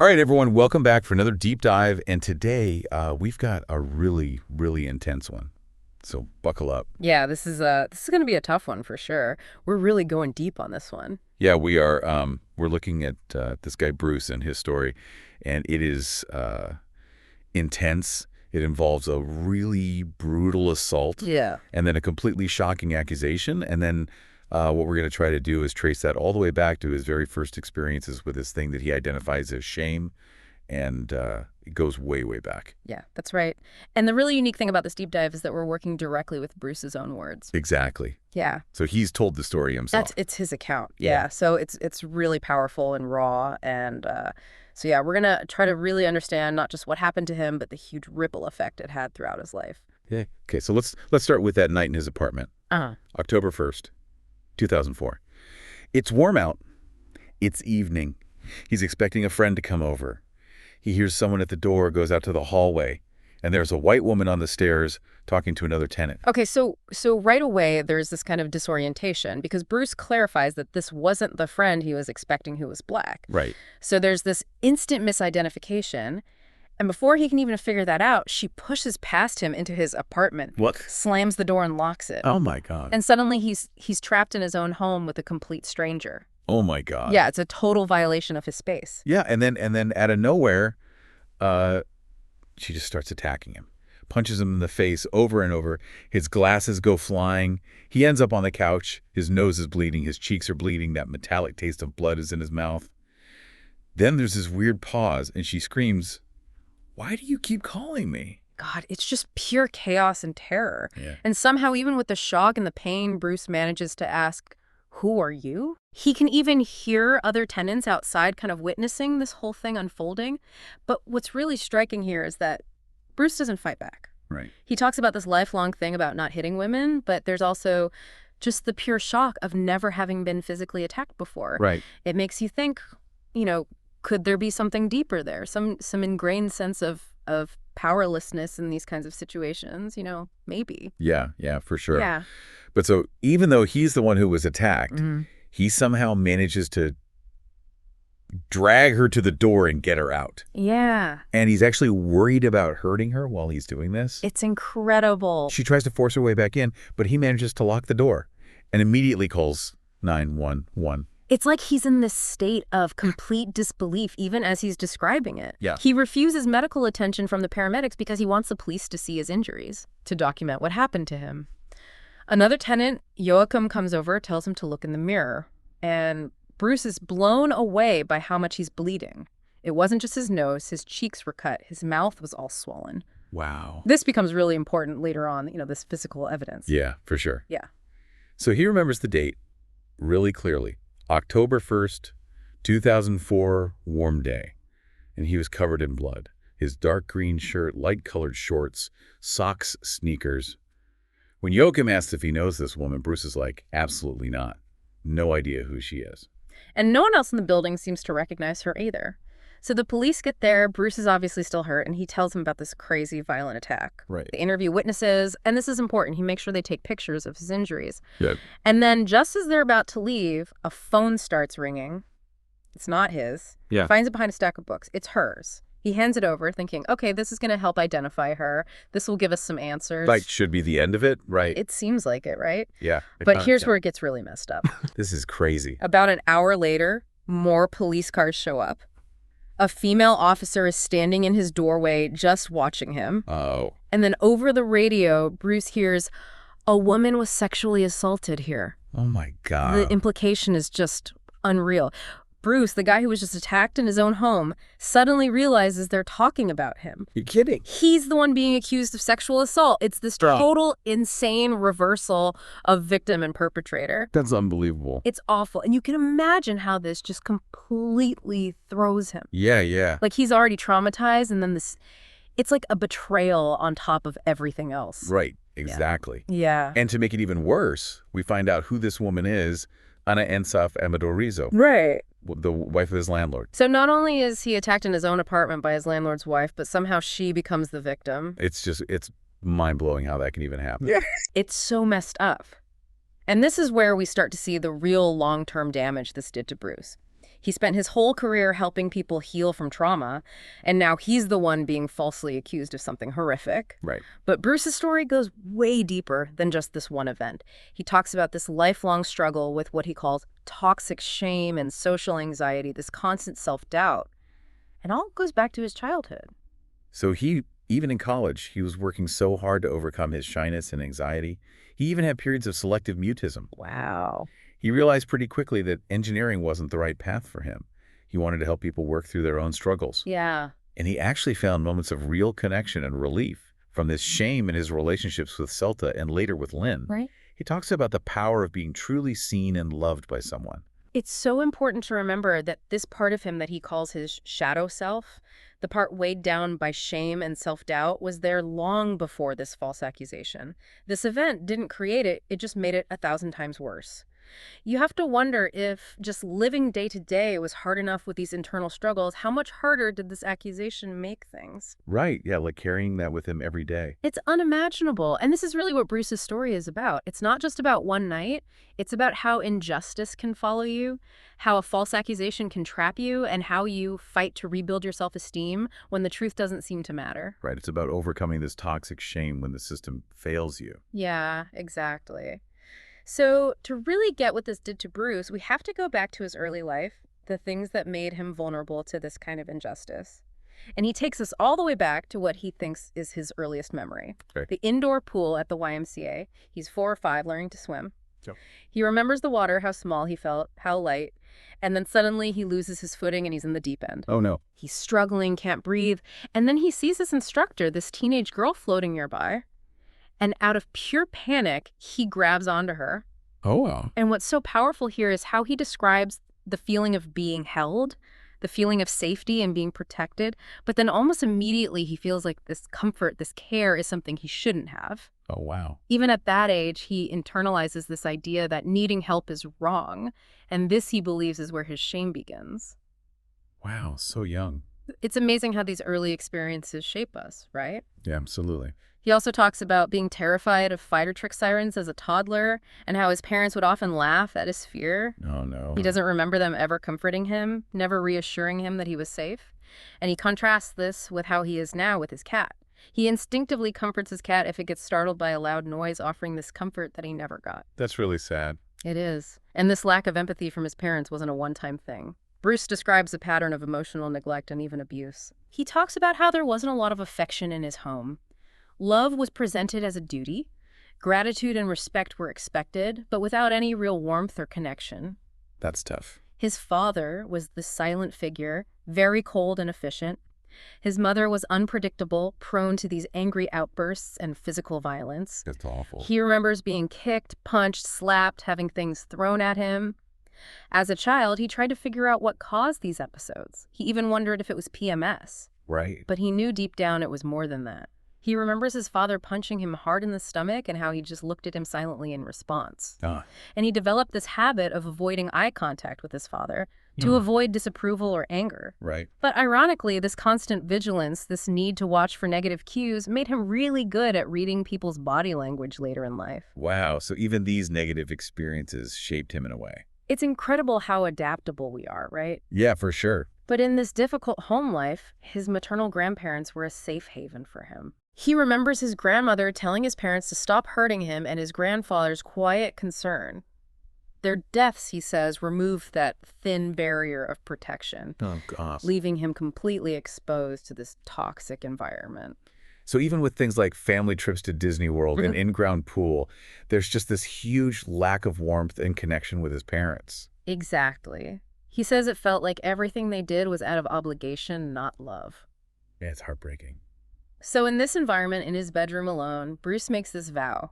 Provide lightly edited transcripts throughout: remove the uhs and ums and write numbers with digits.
All right, everyone, welcome back for another deep dive. And today we've got a really, really intense one. So buckle up. Yeah, this is going to be a tough one for sure. We're really going deep on this one. Yeah, we are. We're looking at this guy Bruce and his story, and it is intense. It involves a really brutal assault, Yeah. and then a completely shocking accusation, and then what we're going to try to do is trace that all the way back to his very first experiences with this thing that he identifies as shame, and it goes way, way back. Yeah, that's right. And the really unique thing about this deep dive is that we're working directly with Bruce's own words. Exactly. Yeah. So he's told the story himself. It's his account. Yeah. Yeah. So it's really powerful and raw and so yeah, we're going to try to really understand not just what happened to him, but the huge ripple effect it had throughout his life. Yeah. Okay, so let's start with that night in his apartment. Uh-huh. October 1st, 2004. It's warm out. It's evening. He's expecting a friend to come over. He hears someone at the door, goes out to the hallway, and there's a white woman on the stairs talking to another tenant. Okay, so right away there's this kind of disorientation because Bruce clarifies that this wasn't the friend he was expecting who was black. Right. So there's this instant misidentification, and before he can even figure that out, she pushes past him into his apartment, What? slams the door and locks it. Oh, my God. And suddenly he's trapped in his own home with a complete stranger. Oh, my God. Yeah, it's a total violation of his space. Yeah, and then out of nowhere, she just starts attacking him. Punches him in the face over and over. His glasses go flying. He ends up on the couch. His nose is bleeding. His cheeks are bleeding. That metallic taste of blood is in his mouth. Then there's this weird pause, and she screams, "Why do you keep calling me?" God, it's just pure chaos and terror. Yeah. And somehow, even with the shock and the pain, Bruce manages to ask, "Who are you?" He can even hear other tenants outside kind of witnessing this whole thing unfolding. But what's really striking here is that Bruce doesn't fight back. Right. He talks about this lifelong thing about not hitting women, but there's also just the pure shock of never having been physically attacked before. Right. It makes you think, could there be something deeper there? Some ingrained sense of powerlessness in these kinds of situations, maybe. Yeah, for sure. Yeah. But so even though he's the one who was attacked, Mm-hmm. he somehow manages to drag her to the door and get her out. Yeah. And he's actually worried about hurting her while he's doing this. It's incredible. She tries to force her way back in, but he manages to lock the door and immediately calls 911. It's like he's in this state of complete disbelief even as he's describing it. Yeah. He refuses medical attention from the paramedics because he wants the police to see his injuries, to document what happened to him. Another tenant, Joachim, comes over, tells him to look in the mirror, and Bruce is blown away by how much he's bleeding. It wasn't just his nose, his cheeks were cut, his mouth was all swollen. Wow. This becomes really important later on, this physical evidence. Yeah, for sure. Yeah. So he remembers the date really clearly. October 1st, 2004, warm day. And he was covered in blood. His dark green shirt, light-colored shorts, socks, sneakers. When Joachim asks if he knows this woman, Bruce is like, absolutely not. No idea who she is. And no one else in the building seems to recognize her either. So the police get there, Bruce is obviously still hurt, and he tells them about this crazy violent attack. Right. They interview witnesses, and this is important. He makes sure they take pictures of his injuries. Yeah. And then just as they're about to leave, a phone starts ringing. It's not his. Yeah. Finds it behind a stack of books. It's hers. He hands it over thinking, okay, this is going to help identify her. This will give us some answers. Like, should be the end of it, right? It seems like it, right? Yeah. But here's where it gets really messed up. This is crazy. About an hour later, more police cars show up. A female officer is standing in his doorway just watching him. Oh. And then over the radio, Bruce hears, "A woman was sexually assaulted here." Oh, my God. The implication is just unreal. Bruce, the guy who was just attacked in his own home, suddenly realizes they're talking about him. You're kidding. He's the one being accused of sexual assault. It's this total insane reversal of victim and perpetrator. That's unbelievable. It's awful. And you can imagine how this just completely throws him. Yeah. Like he's already traumatized, and then it's like a betrayal on top of everything else. Right. Exactly. Yeah. And to make it even worse, we find out who this woman is, Ana Ensaf Amadorizo, Right. the wife of his landlord. So not only is he attacked in his own apartment by his landlord's wife, but somehow she becomes the victim. It's mind-blowing how that can even happen. Yeah. It's so messed up. And this is where we start to see the real long-term damage this did to Bruce. He spent his whole career helping people heal from trauma, and now he's the one being falsely accused of something horrific. Right. But Bruce's story goes way deeper than just this one event. He talks about this lifelong struggle with what he calls toxic shame and social anxiety, this constant self-doubt. And all goes back to his childhood. So even in college, he was working so hard to overcome his shyness and anxiety. He even had periods of selective mutism. Wow. He realized pretty quickly that engineering wasn't the right path for him. He wanted to help people work through their own struggles. Yeah. And he actually found moments of real connection and relief from this shame in his relationships with Celta and later with Lynn. Right. He talks about the power of being truly seen and loved by someone. It's so important to remember that this part of him that he calls his shadow self, the part weighed down by shame and self-doubt, was there long before this false accusation. This event didn't create it, it just made it 1,000 times worse. You have to wonder if just living day to day was hard enough with these internal struggles, how much harder did this accusation make things? Right, yeah, like carrying that with him every day. It's unimaginable. And this is really what Bruce's story is about. It's not just about one night. It's about how injustice can follow you, how a false accusation can trap you, and how you fight to rebuild your self-esteem when the truth doesn't seem to matter. Right, it's about overcoming this toxic shame when the system fails you. Yeah, exactly. So to really get what this did to Bruce, we have to go back to his early life, the things that made him vulnerable to this kind of injustice. And he takes us all the way back to what he thinks is his earliest memory. Okay. The indoor pool at the YMCA. He's 4 or 5, learning to swim. Yep. He remembers the water, how small he felt, how light, and then suddenly he loses his footing and he's in the deep end. Oh, no. He's struggling, can't breathe, and then he sees his instructor, this teenage girl floating nearby. And out of pure panic, he grabs onto her. Oh, wow. And what's so powerful here is how he describes the feeling of being held, the feeling of safety and being protected, but then almost immediately he feels like this comfort, this care is something he shouldn't have. Oh, wow. Even at that age, he internalizes this idea that needing help is wrong, and this, he believes, is where his shame begins. Wow, so young. It's amazing how these early experiences shape us, right? Yeah, absolutely. He also talks about being terrified of fighter trick sirens as a toddler and how his parents would often laugh at his fear. Oh, no. He doesn't remember them ever comforting him, never reassuring him that he was safe. And he contrasts this with how he is now with his cat. He instinctively comforts his cat if it gets startled by a loud noise, offering this comfort that he never got. That's really sad. It is. And this lack of empathy from his parents wasn't a one-time thing. Bruce describes a pattern of emotional neglect and even abuse. He talks about how there wasn't a lot of affection in his home. Love was presented as a duty. Gratitude and respect were expected, but without any real warmth or connection. That's tough. His father was the silent figure, very cold and efficient. His mother was unpredictable, prone to these angry outbursts and physical violence. That's awful. He remembers being kicked, punched, slapped, having things thrown at him. As a child, he tried to figure out what caused these episodes. He even wondered if it was PMS. Right. But he knew deep down it was more than that. He remembers his father punching him hard in the stomach and how he just looked at him silently in response. And he developed this habit of avoiding eye contact with his father to avoid disapproval or anger. Right. But ironically, this constant vigilance, this need to watch for negative cues, made him really good at reading people's body language later in life. Wow, so even these negative experiences shaped him in a way. It's incredible how adaptable we are, right? Yeah, for sure. But in this difficult home life, his maternal grandparents were a safe haven for him. He remembers his grandmother telling his parents to stop hurting him and his grandfather's quiet concern. Their deaths, he says, removed that thin barrier of protection, Oh, gosh. leaving him completely exposed to this toxic environment. So even with things like family trips to Disney World and in-ground pool, there's just this huge lack of warmth and connection with his parents. Exactly. He says it felt like everything they did was out of obligation, not love. Yeah, it's heartbreaking. So in this environment, in his bedroom alone, Bruce makes this vow.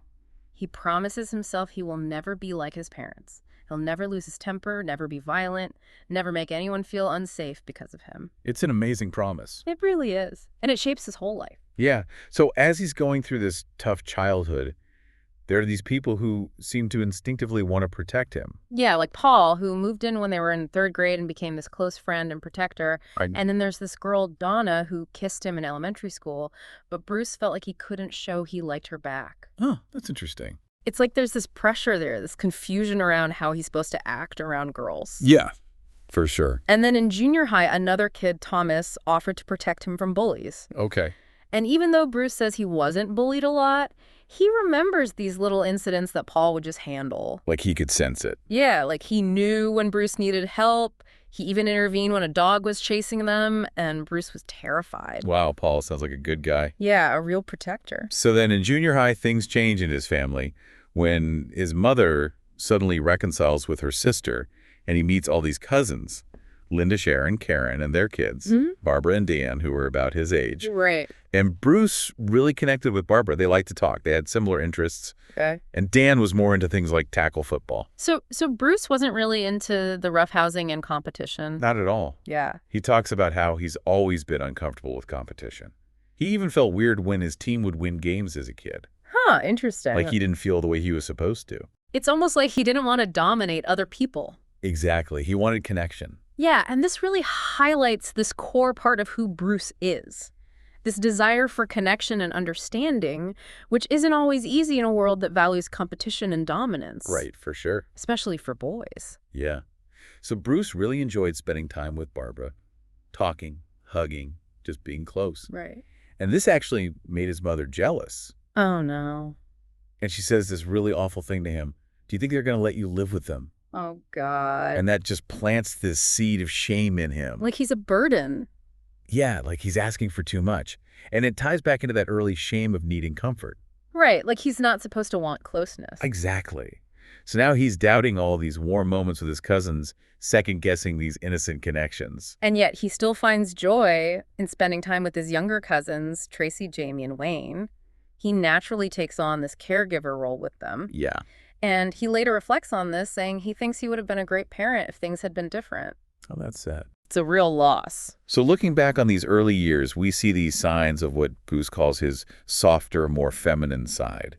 He promises himself he will never be like his parents. He'll never lose his temper, never be violent, never make anyone feel unsafe because of him. It's an amazing promise. It really is. And it shapes his whole life. Yeah. So as he's going through this tough childhood, there are these people who seem to instinctively want to protect him. Yeah, like Paul, who moved in when they were in 3rd grade and became this close friend and protector. Right. And then there's this girl, Donna, who kissed him in elementary school, but Bruce felt like he couldn't show he liked her back. Oh, that's interesting. It's like there's this pressure there, this confusion around how he's supposed to act around girls. Yeah. For sure. And then in junior high, another kid, Thomas, offered to protect him from bullies. Okay. And even though Bruce says he wasn't bullied a lot, he remembers these little incidents that Paul would just handle. Like he could sense it. Yeah, like he knew when Bruce needed help. He even intervened when a dog was chasing them, and Bruce was terrified. Wow, Paul sounds like a good guy. Yeah, a real protector. So then in junior high, things change in his family when his mother suddenly reconciles with her sister and he meets all these cousins, Linda, Sharon, Karen, and their kids, Barbara and Dan, who were about his age. Right. And Bruce really connected with Barbara. They liked to talk. They had similar interests. Okay. And Dan was more into things like tackle football. So Bruce wasn't really into the roughhousing and competition? Not at all. Yeah. He talks about how he's always been uncomfortable with competition. He even felt weird when his team would win games as a kid. Huh, interesting. Like he didn't feel the way he was supposed to. It's almost like he didn't want to dominate other people. Exactly. He wanted connection. Yeah, and this really highlights this core part of who Bruce is. This desire for connection and understanding, which isn't always easy in a world that values competition and dominance. Right, for sure. Especially for boys. Yeah. So Bruce really enjoyed spending time with Barbara, talking, hugging, just being close. Right. And this actually made his mother jealous. Oh, no. And she says this really awful thing to him. Do you think they're going to let you live with them? Oh, God. And that just plants this seed of shame in him. Like he's a burden. Yeah, like he's asking for too much. And it ties back into that early shame of needing comfort. Right, like he's not supposed to want closeness. Exactly. So now he's doubting all these warm moments with his cousins, second-guessing these innocent connections. And yet he still finds joy in spending time with his younger cousins, Tracy, Jamie, and Wayne. He naturally takes on this caregiver role with them. Yeah. And he later reflects on this, saying he thinks he would have been a great parent if things had been different. Oh, that's sad. It's a real loss. So looking back on these early years, we see these signs of what Bruce calls his softer, more feminine side.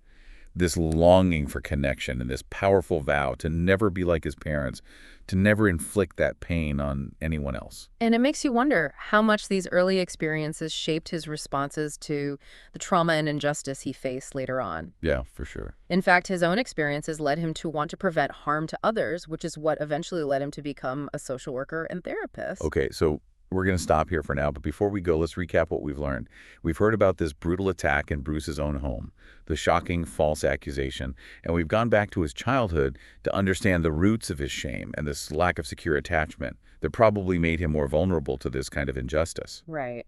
This longing for connection and this powerful vow to never be like his parents, to never inflict that pain on anyone else. And it makes you wonder how much these early experiences shaped his responses to the trauma and injustice he faced later on. Yeah, for sure. In fact, his own experiences led him to want to prevent harm to others, which is what eventually led him to become a social worker and therapist. Okay, so we're going to stop here for now, but before we go, let's recap what we've learned. We've heard about this brutal attack in Bruce's own home, the shocking false accusation, and we've gone back to his childhood to understand the roots of his shame and this lack of secure attachment that probably made him more vulnerable to this kind of injustice. Right.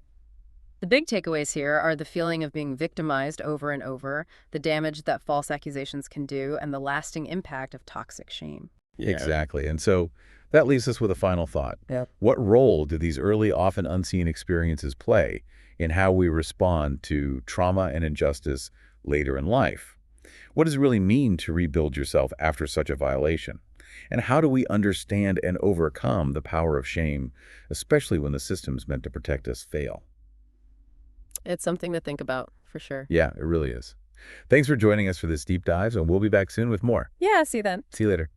The big takeaways here are the feeling of being victimized over and over, the damage that false accusations can do, and the lasting impact of toxic shame. Yeah. Exactly. And so that leaves us with a final thought. Yep. What role do these early, often unseen experiences play in how we respond to trauma and injustice later in life? What does it really mean to rebuild yourself after such a violation? And how do we understand and overcome the power of shame, especially when the systems meant to protect us fail? It's something to think about, for sure. Yeah, it really is. Thanks for joining us for this deep dive, and we'll be back soon with more. Yeah, see you then. See you later.